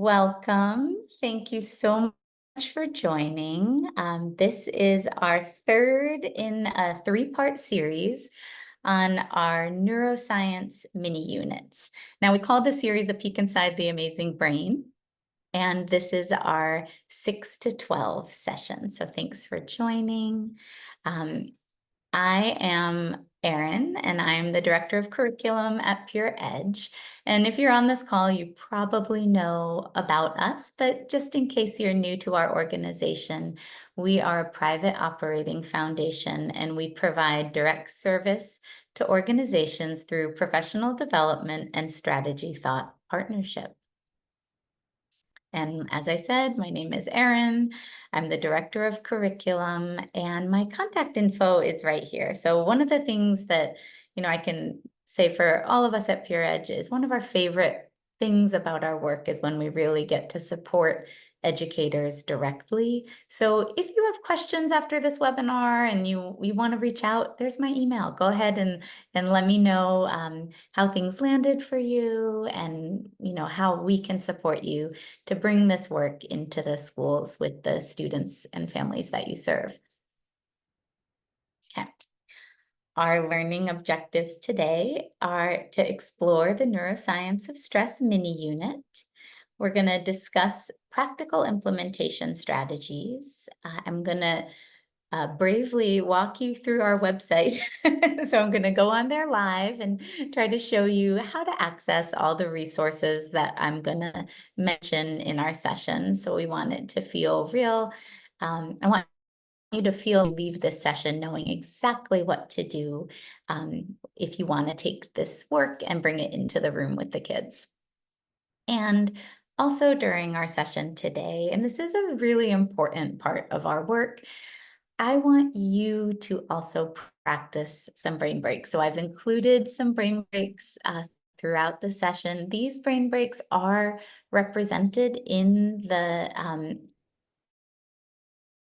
Welcome. Thank you so much for joining. This is our third in a three-part series on our neuroscience mini units. Now, we call the series A Peek Inside the Amazing Brain, and this is our 6 to 12 session. So thanks for joining. I am Erin, and I'm the Director of Curriculum at Pure Edge. And if you're on this call, you probably know about us, but just in case you're new to our organization, we are a private operating foundation, and we provide direct service to organizations through professional development and strategy thought partnership. And as I said, my name is Erin. I'm the Director of Curriculum, and my contact info is right here. So one of the things that, I can say for all of us at Pure Edge is one of our favorite things about our work is when we really get to support educators directly. So if you have questions after this webinar and you want to reach out, there's my email. Go ahead and let me know how things landed for you and how we can support you to bring this work into the schools with the students and families that you serve. Okay. Our learning objectives today are to explore the neuroscience of stress mini unit. We're going to discuss practical implementation strategies. I'm going to bravely walk you through our website. So I'm going to go on there live and try to show you how to access all the resources that I'm going to mention in our session. So we want it to feel real. I want you to leave this session knowing exactly what to do if you want to take this work and bring it into the room with the kids. And also during our session today, and this is a really important part of our work, I want you to also practice some brain breaks. So I've included some brain breaks throughout the session. These brain breaks are represented in the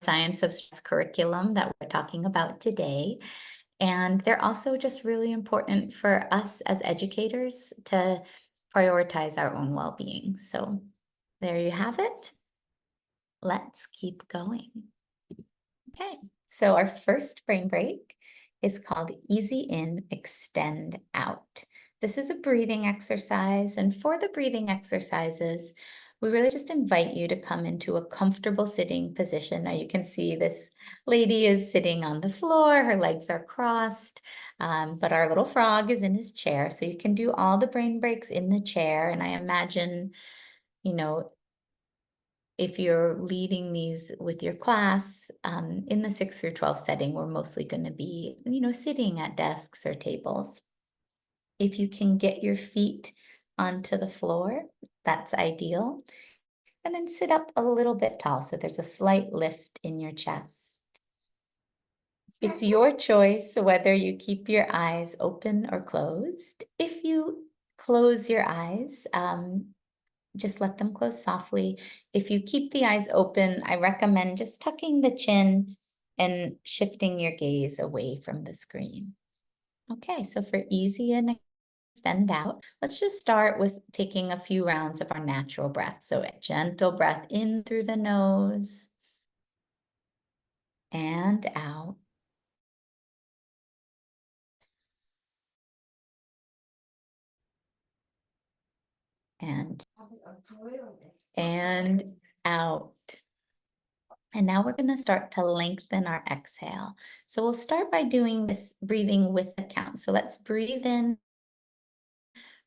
Science of Stress curriculum that we're talking about today. And they're also just really important for us as educators to prioritize our own well-being. So there you have it. Let's keep going. Okay, so our first brain break is called Easy In, Extend Out. This is a breathing exercise, and for the breathing exercises, we really just invite you to come into a comfortable sitting position. Now you can see this lady is sitting on the floor, her legs are crossed, but our little frog is in his chair. So you can do all the brain breaks in the chair, and I imagine, if you're leading these with your class, in the 6 through 12 setting, we're mostly going to be, sitting at desks or tables. If you can get your feet onto the floor, that's ideal. And then sit up a little bit tall, so there's a slight lift in your chest. It's your choice whether you keep your eyes open or closed. If you close your eyes, just let them close softly. If you keep the eyes open, I recommend just tucking the chin and shifting your gaze away from the screen. Okay, so for easy and extend out, let's just start with taking a few rounds of our natural breath. So a gentle breath in through the nose and out. And out. And now we're going to start to lengthen our exhale. So we'll start by doing this breathing with the count. So let's breathe in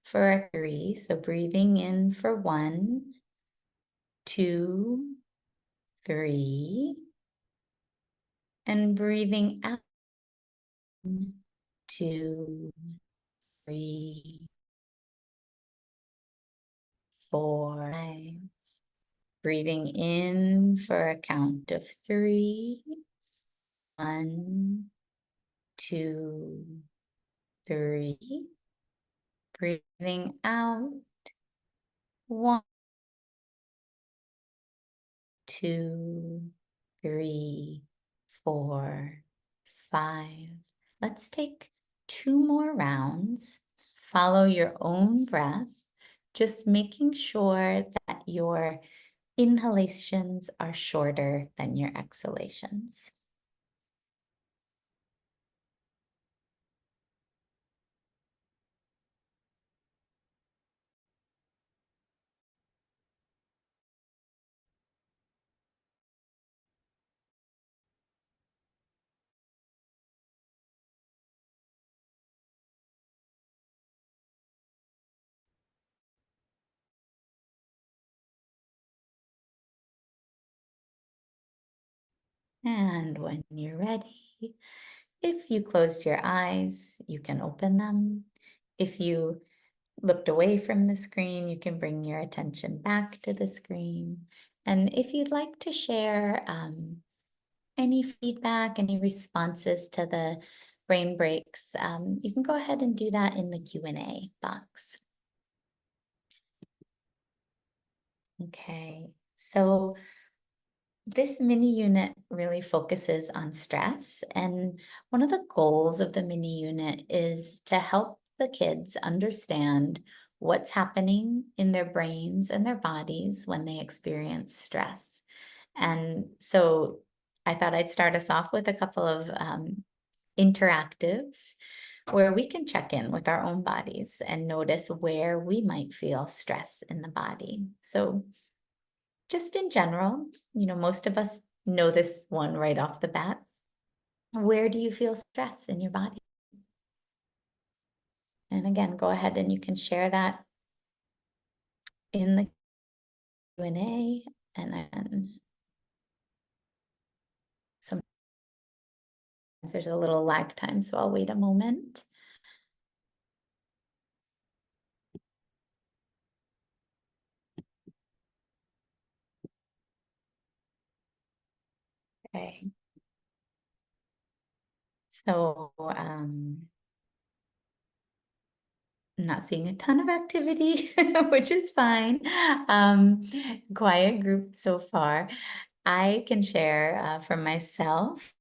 for 3. So breathing in for 1, 2, 3. And breathing out. 1, 2, 3, 4, 5. Breathing in for a count of 3. 1, 2, 3. Breathing out. 1, 2, 3, 4, 5. Let's take 2 more rounds. Follow your own breath. just making sure that your inhalations are shorter than your exhalations. And when you're ready, if you closed your eyes, you can open them. If you looked away from the screen, you can bring your attention back to the screen. And if you'd like to share any feedback, any responses to the brain breaks, you can go ahead and do that in the Q&A box. Okay, so this mini unit really focuses on stress, and one of the goals of the mini unit is to help the kids understand what's happening in their brains and their bodies when they experience stress. And so I thought I'd start us off with a couple of interactives where we can check in with our own bodies and notice where we might feel stress in the body. So just in general, most of us know this one right off the bat. Where do you feel stress in your body? And again, go ahead and you can share that in the Q&A. And then sometimes there's a little lag time, so I'll wait a moment. Okay. So I'm not seeing a ton of activity, which is fine. Quiet group so far. I can share for myself.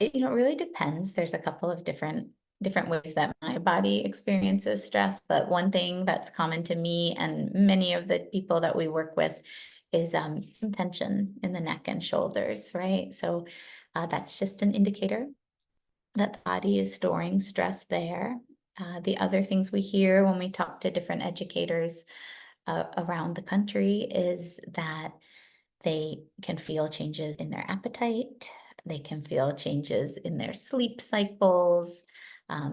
It really depends. There's a couple of different ways that my body experiences stress, but one thing that's common to me and many of the people that we work with is some tension in the neck and shoulders, right? So that's just an indicator that the body is storing stress there. The other things we hear when we talk to different educators around the country is that they can feel changes in their appetite. They can feel changes in their sleep cycles.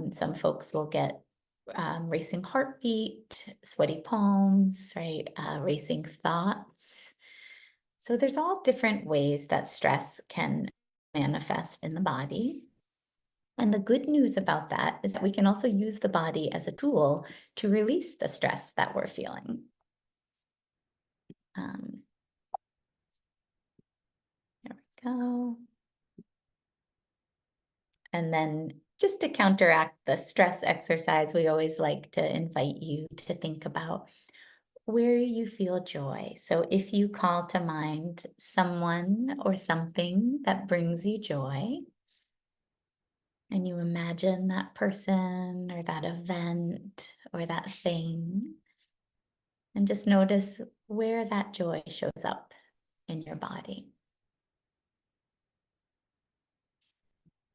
Some folks will get racing heartbeat, sweaty palms, right? Racing thoughts. So there's all different ways that stress can manifest in the body. And the good news about that is that we can also use the body as a tool to release the stress that we're feeling. There we go. And then just to counteract the stress exercise, we always like to invite you to think about where you feel joy. So if you call to mind someone or something that brings you joy, and you imagine that person or that event or that thing, and just notice where that joy shows up in your body.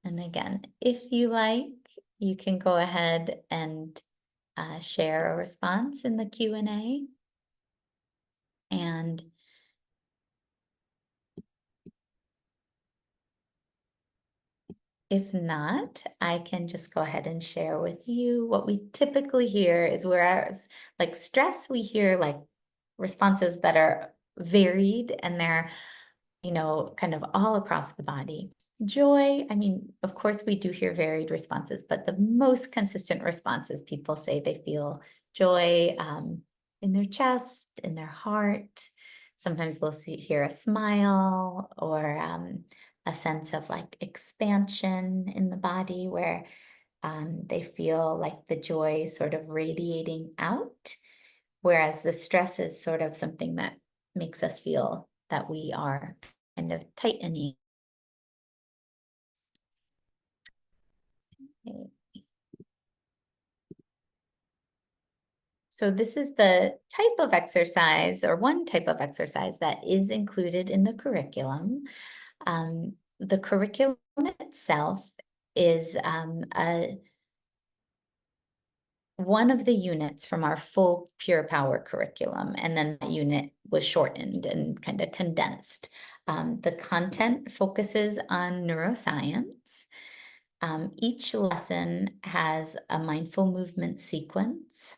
And again, if you like, you can go ahead and share a response in the Q&A. And if not, I can just go ahead and share with you what we typically hear is, whereas like stress, we hear like responses that are varied and they're kind of all across the body. Joy, I mean, of course, we do hear varied responses, but the most consistent responses, people say they feel joy in their chest, in their heart. Sometimes we'll hear a smile or a sense of like expansion in the body where they feel like the joy is sort of radiating out, whereas the stress is sort of something that makes us feel that we are kind of tightening. So this is the type of exercise, or one type of exercise, that is included in the curriculum. The curriculum itself is one of the units from our full Pure Power curriculum, and then that unit was shortened and kind of condensed. The content focuses on neuroscience. Each lesson has a mindful movement sequence.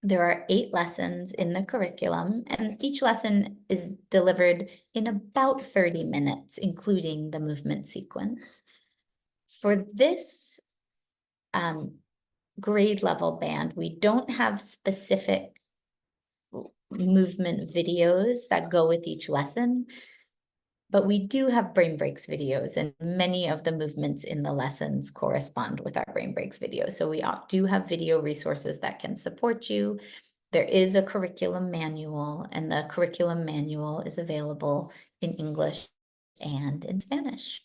There are 8 lessons in the curriculum, and each lesson is delivered in about 30 minutes, including the movement sequence. For this grade level band, we don't have specific movement videos that go with each lesson, but we do have brain breaks videos, and many of the movements in the lessons correspond with our brain breaks videos. So we do have video resources that can support you. There is a curriculum manual, and the curriculum manual is available in English and in Spanish.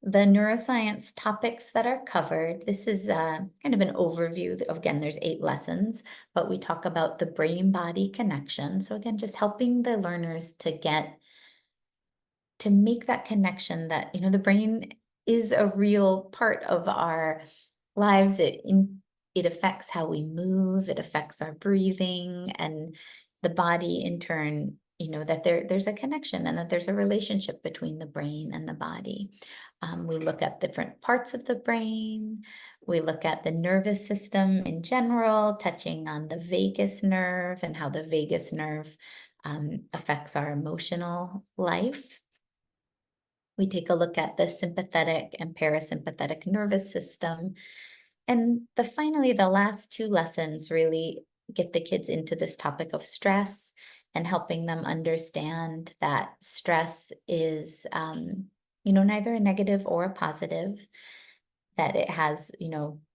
The neuroscience topics that are covered, this is kind of an overview. Again, there's 8 lessons, but we talk about the brain-body connection. So again, just helping the learners to make that connection that, the brain is a real part of our lives. It affects how we move, it affects our breathing, and the body in turn, that there's a connection and that there's a relationship between the brain and the body. We look at different parts of the brain. We look at the nervous system in general, touching on the vagus nerve and how the vagus nerve affects our emotional life. We take a look at the sympathetic and parasympathetic nervous system. And finally, the last 2 lessons really get the kids into this topic of stress and helping them understand that stress is, neither a negative or a positive, that it has,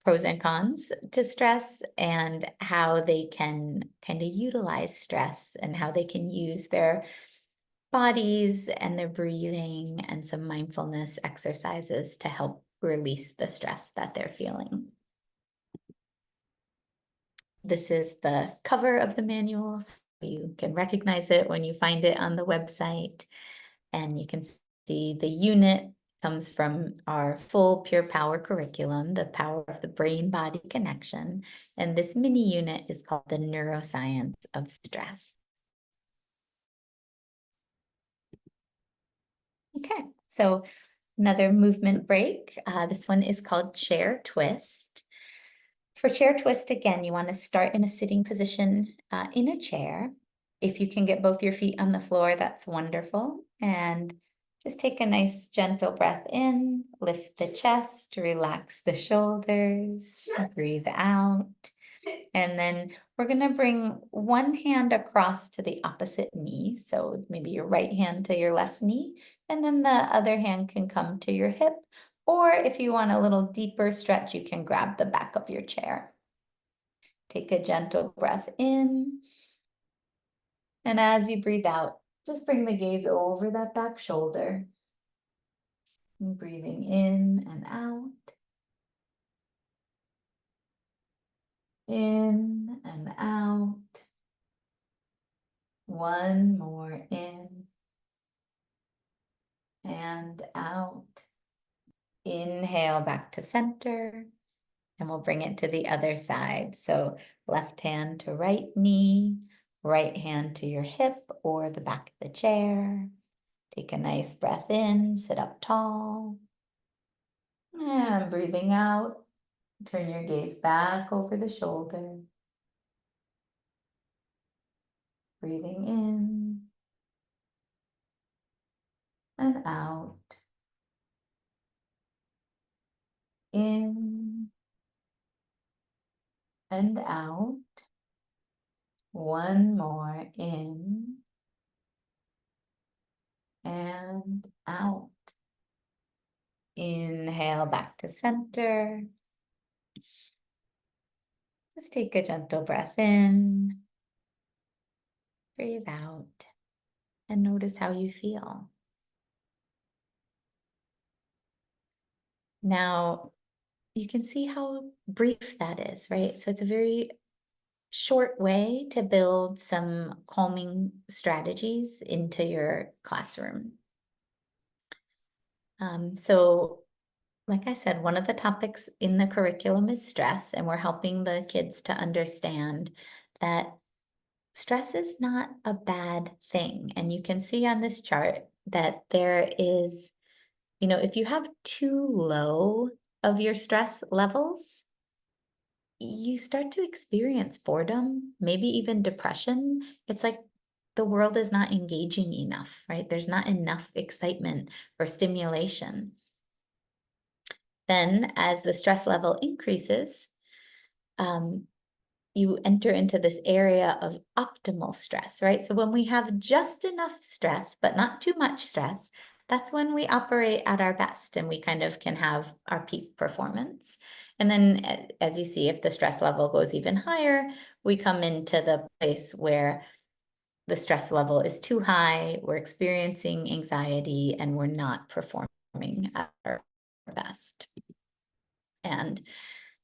pros and cons to stress, and how they can kind of utilize stress and how they can use their bodies and their breathing and some mindfulness exercises to help release the stress that they're feeling. This is the cover of the manual, so you can recognize it when you find it on the website. And you can see the unit comes from our full Pure Power curriculum, the power of the brain-body connection. And this mini unit is called the Neuroscience of Stress. Okay, so another movement break. This one is called chair twist. For chair twist, again, you want to start in a sitting position in a chair. If you can get both your feet on the floor, that's wonderful. And just take a nice gentle breath in, lift the chest, relax the shoulders, breathe out. And then we're going to bring one hand across to the opposite knee. So maybe your right hand to your left knee, and then the other hand can come to your hip. Or if you want a little deeper stretch, you can grab the back of your chair. Take a gentle breath in. And as you breathe out, just bring the gaze over that back shoulder. And breathing in and out. In and out. One more in and out. Inhale back to center, and we'll bring it to the other side. So left hand to right knee, right hand to your hip or the back of the chair. Take a nice breath in, sit up tall. And breathing out, turn your gaze back over the shoulder. Breathing in and out. In and out. One more in and out. Inhale back to center. Just take a gentle breath in. Breathe out and notice how you feel. Now, you can see how brief that is, right? So it's a very short way to build some calming strategies into your classroom. So like I said, one of the topics in the curriculum is stress, and we're helping the kids to understand that stress is not a bad thing. And you can see on this chart that there is, if you have too low of your stress levels, you start to experience boredom, maybe even depression. It's like the world is not engaging enough, right? There's not enough excitement or stimulation. Then, as the stress level increases, you enter into this area of optimal stress, right? So when we have just enough stress, but not too much stress, that's when we operate at our best and we kind of can have our peak performance. And then, as you see, if the stress level goes even higher, we come into the place where the stress level is too high, we're experiencing anxiety, and we're not performing at our best. And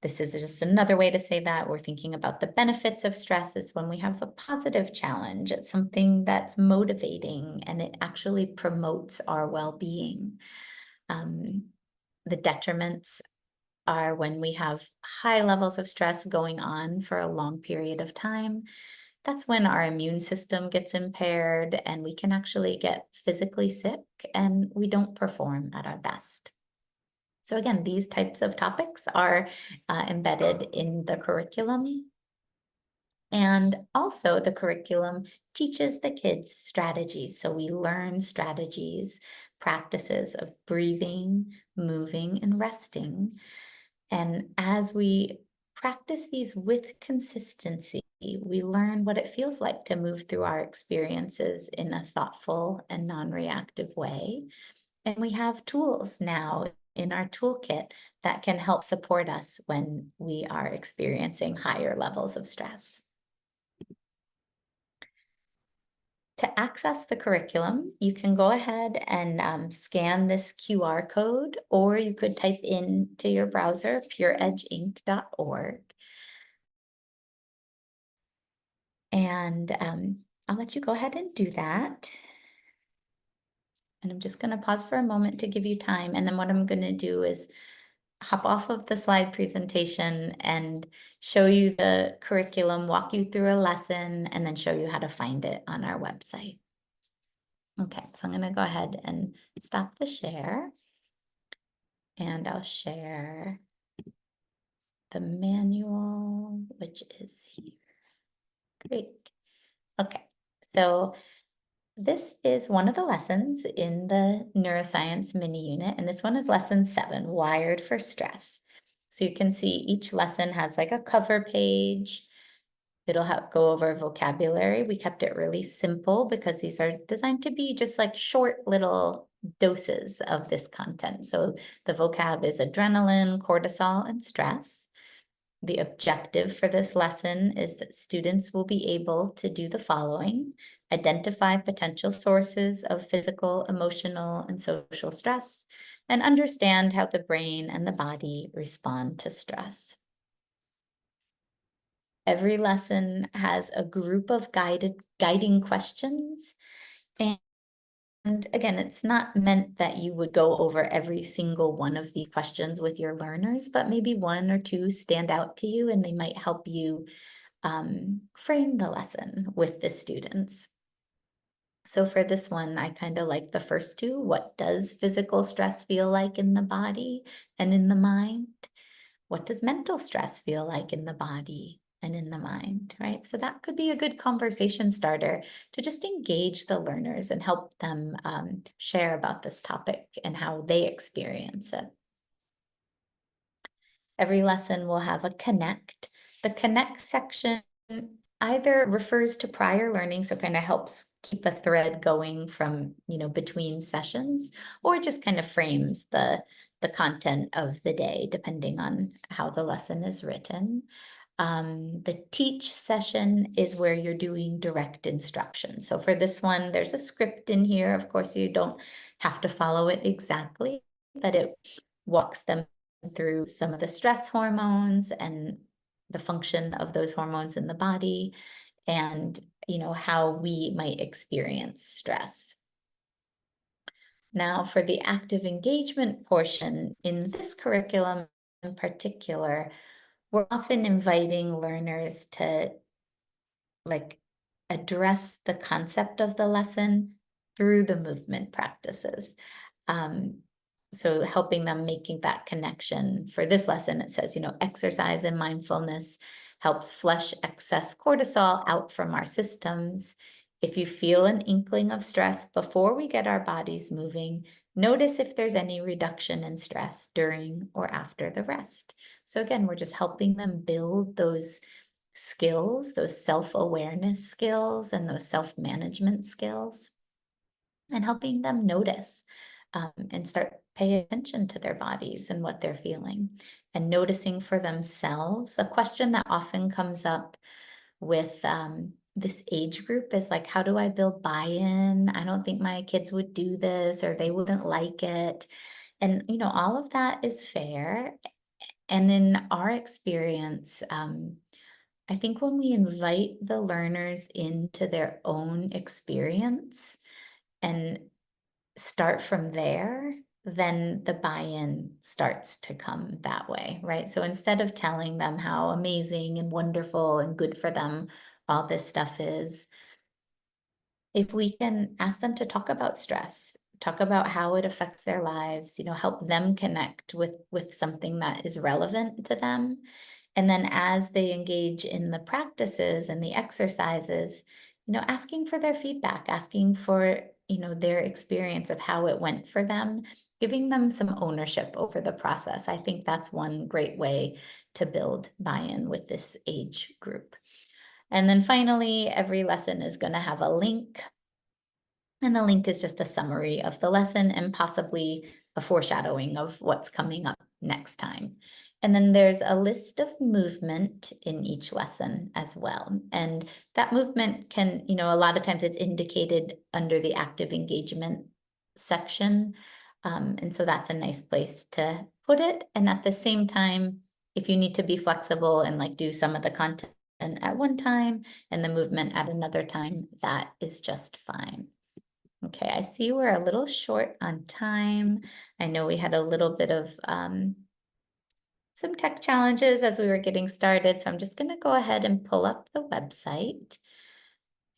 this is just another way to say that we're thinking about the benefits of stress is when we have a positive challenge. It's something that's motivating and it actually promotes our well-being. The detriments are when we have high levels of stress going on for a long period of time. That's when our immune system gets impaired and we can actually get physically sick and we don't perform at our best. So again, these types of topics are embedded in the curriculum. And also the curriculum teaches the kids strategies. So we learn strategies, practices of breathing, moving, and resting. And as we practice these with consistency, we learn what it feels like to move through our experiences in a thoughtful and non-reactive way. And we have tools now in our toolkit that can help support us when we are experiencing higher levels of stress. To access the curriculum, you can go ahead and scan this QR code, or you could type into your browser pureedgeinc.org. And I'll let you go ahead and do that. And I'm just going to pause for a moment to give you time. And then what I'm going to do is hop off of the slide presentation and show you the curriculum, walk you through a lesson, and then show you how to find it on our website. Okay, so I'm going to go ahead and stop the share. And I'll share the manual, which is here. Great. Okay, so this is one of the lessons in the neuroscience mini unit, and this one is lesson 7, Wired for Stress. So you can see each lesson has like a cover page. It'll go over vocabulary. We kept it really simple because these are designed to be just like short little doses of this content. So the vocab is adrenaline, cortisol, and stress. The objective for this lesson is that students will be able to do the following: identify potential sources of physical, emotional, and social stress, and understand how the brain and the body respond to stress. Every lesson has a group of guiding questions. And again, it's not meant that you would go over every single one of these questions with your learners, but maybe one or two stand out to you and they might help you frame the lesson with the students. So for this one, I kind of like the first two. What does physical stress feel like in the body and in the mind? What does mental stress feel like in the body and in the mind, right? So that could be a good conversation starter to just engage the learners and help them share about this topic and how they experience it. Every lesson will have a connect. The connect section either refers to prior learning, so kind of helps keep a thread going from, between sessions, or just kind of frames the content of the day, depending on how the lesson is written. The teach session is where you're doing direct instruction. So for this one, there's a script in here. Of course, you don't have to follow it exactly, but it walks them through some of the stress hormones and the function of those hormones in the body, and how we might experience stress. Now, for the active engagement portion in this curriculum in particular, we're often inviting learners to like address the concept of the lesson through the movement practices. Um, so helping them making that connection. For this lesson, it says, exercise and mindfulness helps flush excess cortisol out from our systems. If you feel an inkling of stress before we get our bodies moving, notice if there's any reduction in stress during or after the rest. So again, we're just helping them build those skills, those self-awareness skills and those self-management skills, and helping them notice and start pay attention to their bodies and what they're feeling, and noticing for themselves. A question that often comes up with this age group is like, how do I build buy-in? I don't think my kids would do this, or they wouldn't like it. And, all of that is fair. And in our experience, I think when we invite the learners into their own experience and start from there, then the buy-in starts to come that way, right? So instead of telling them how amazing and wonderful and good for them all this stuff is, if we can ask them to talk about stress, talk about how it affects their lives, help them connect with something that is relevant to them. And then as they engage in the practices and the exercises, asking for their feedback, asking for, their experience of how it went for them, giving them some ownership over the process. I think that's one great way to build buy-in with this age group. And then finally, every lesson is going to have a link. And the link is just a summary of the lesson and possibly a foreshadowing of what's coming up next time. And then there's a list of movement in each lesson as well. And that movement can, a lot of times it's indicated under the active engagement section. And so that's a nice place to put it. And at the same time, if you need to be flexible and like do some of the content at one time and the movement at another time, that is just fine. Okay, I see we're a little short on time. I know we had a little bit of some tech challenges as we were getting started, so I'm just going to go ahead and pull up the website.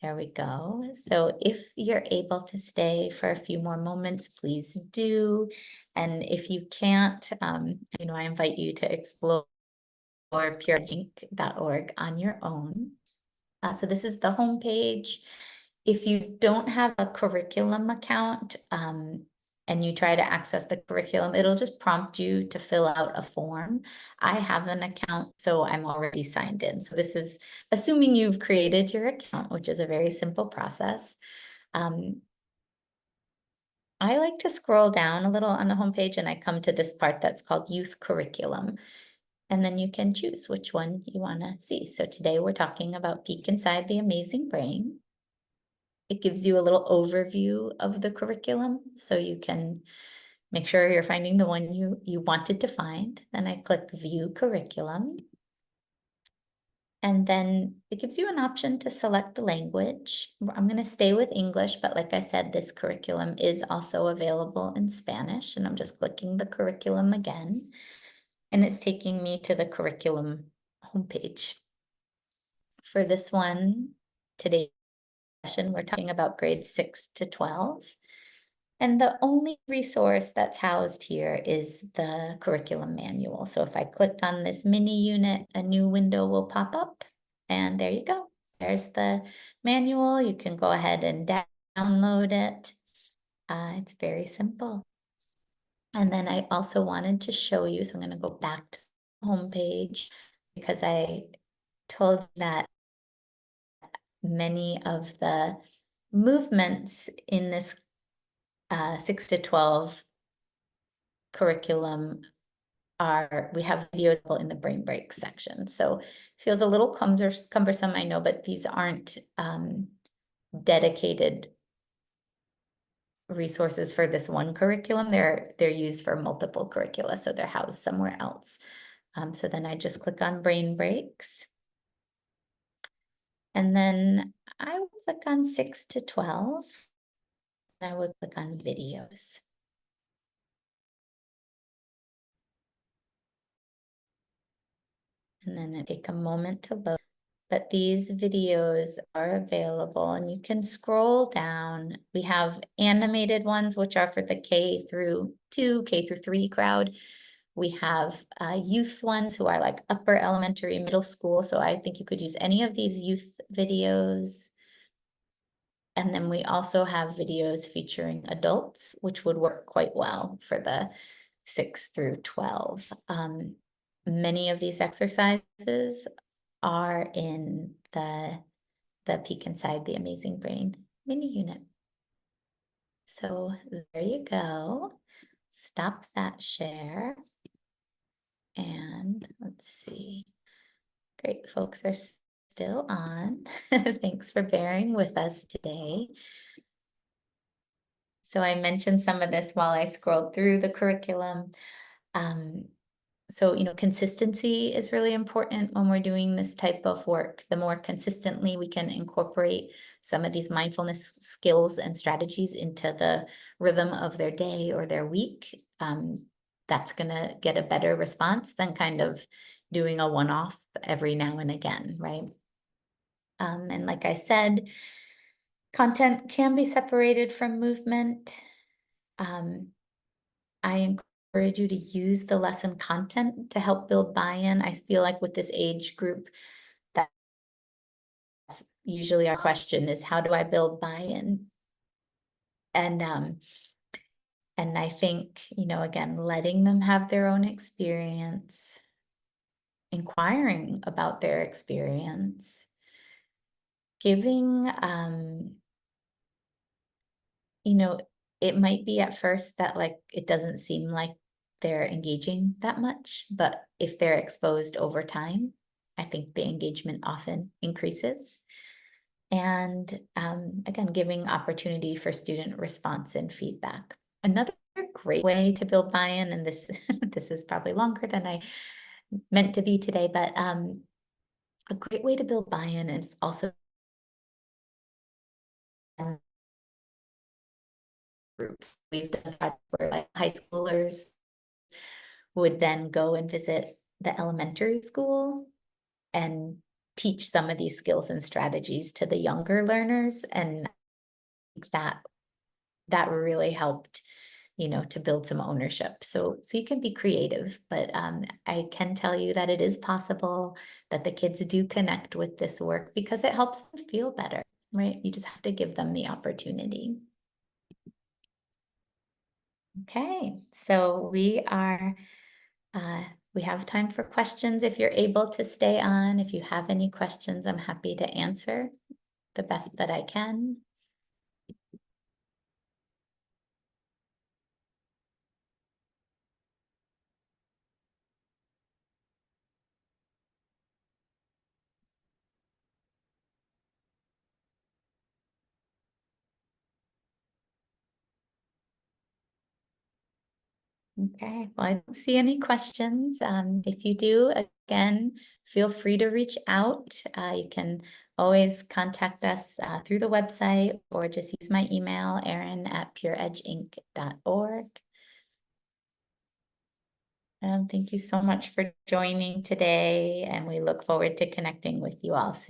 There we go. So if you're able to stay for a few more moments, please do. And if you can't, I invite you to explore pureink.org on your own. So this is the homepage. If you don't have a curriculum account and you try to access the curriculum, it'll just prompt you to fill out a form. I have an account, so I'm already signed in. So this is assuming you've created your account, which is a very simple process. I like to scroll down a little on the homepage and I come to this part that's called Youth Curriculum. And then you can choose which one you want to see. So today we're talking about Peek Inside the Amazing Brain. It gives you a little overview of the curriculum, so you can make sure you're finding the one you wanted to find. Then I click View Curriculum. And then it gives you an option to select the language. I'm going to stay with English, but like I said, this curriculum is also available in Spanish. And I'm just clicking the curriculum again. And it's taking me to the curriculum homepage. For this one, today's session, we're talking about grades 6 to 12. And the only resource that's housed here is the curriculum manual. So if I clicked on this mini unit, a new window will pop up, and there you go. There's the manual. You can go ahead and download it. It's very simple. And then I also wanted to show you, so I'm going to go back to the homepage because I told you that many of the movements in this 6 to 12 curriculum we have videos in the brain break section. So it feels a little cumbersome, I know, but these aren't dedicated resources for this one curriculum. They're used for multiple curricula, so they're housed somewhere else. So then I just click on brain breaks. And then I will click on 6 to 12. And I will click on videos. And then I take a moment to load. But these videos are available and you can scroll down. We have animated ones, which are for the K through 2, K through 3 crowd. We have youth ones who are like upper elementary, middle school. So I think you could use any of these youth videos. And then we also have videos featuring adults, which would work quite well for the 6 through 12. Many of these exercises are in the Peek Inside the Amazing Brain mini unit. So there you go. Stop that share. And let's see. Great, folks are still on. Thanks for bearing with us today. So I mentioned some of this while I scrolled through the curriculum. So, consistency is really important when we're doing this type of work. The more consistently we can incorporate some of these mindfulness skills and strategies into the rhythm of their day or their week, that's going to get a better response than kind of doing a one-off every now and again, right? And like I said, content can be separated from movement. I encourage you to use the lesson content to help build buy-in. I feel like with this age group, that's usually our question is, how do I build buy-in? And I think, again, letting them have their own experience, inquiring about their experience, giving, it might be at first that like it doesn't seem like they're engaging that much, but if they're exposed over time, I think the engagement often increases. And again, giving opportunity for student response and feedback. Another great way to build buy-in, and this this is probably longer than I meant to be today, but a great way to build buy-in is also groups. We've done projects where like high schoolers would then go and visit the elementary school and teach some of these skills and strategies to the younger learners. And that really helped, to build some ownership. So you can be creative, but I can tell you that it is possible that the kids do connect with this work because it helps them feel better, right? You just have to give them the opportunity. Okay, so we have time for questions if you're able to stay on. If you have any questions, I'm happy to answer the best that I can. Okay, well, I don't see any questions. If you do, again, feel free to reach out. You can always contact us through the website or just use my email, erin@pureedgeinc.org. Thank you so much for joining today, and we look forward to connecting with you all soon.